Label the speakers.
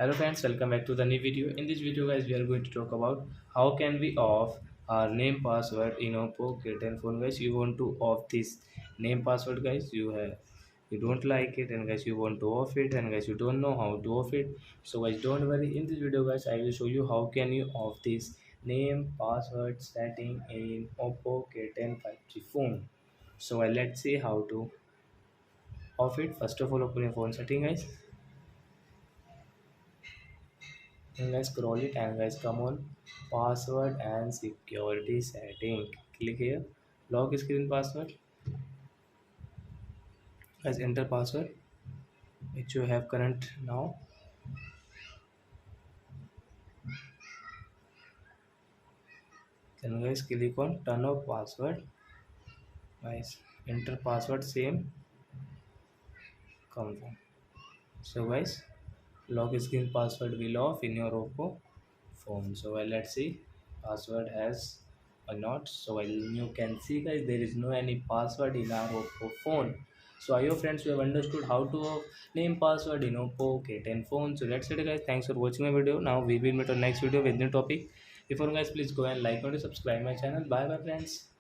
Speaker 1: Hello friends, welcome back to the new video. In this video guys, we are going to talk about how can we off our name password in oppo K10 phone. Guys, you want to off this name password guys, you don't like it, and guys you want to off it, and guys you don't know how to off it. So guys, don't worry, in this video guys I will show you how can you off this name password setting in oppo K10 5G phone. So let's see how to off it. First of all, open your phone setting guys, and guys scroll it, and guys come on password and security setting, click here, lock screen password. Guys enter password which you have current now. Then guys click on turn off password. Guys enter password same, confirm. So guys, lock screen password will off in your oppo phone. So let's see password has or not. So you can see guys, there is no any password in our oppo phone. So I hope friends you have understood how to name password in oppo K10 phone. So that's it guys, thanks for watching my video. Now we will meet on next video with new topic. Before guys, please go and like and subscribe my channel. Bye bye friends.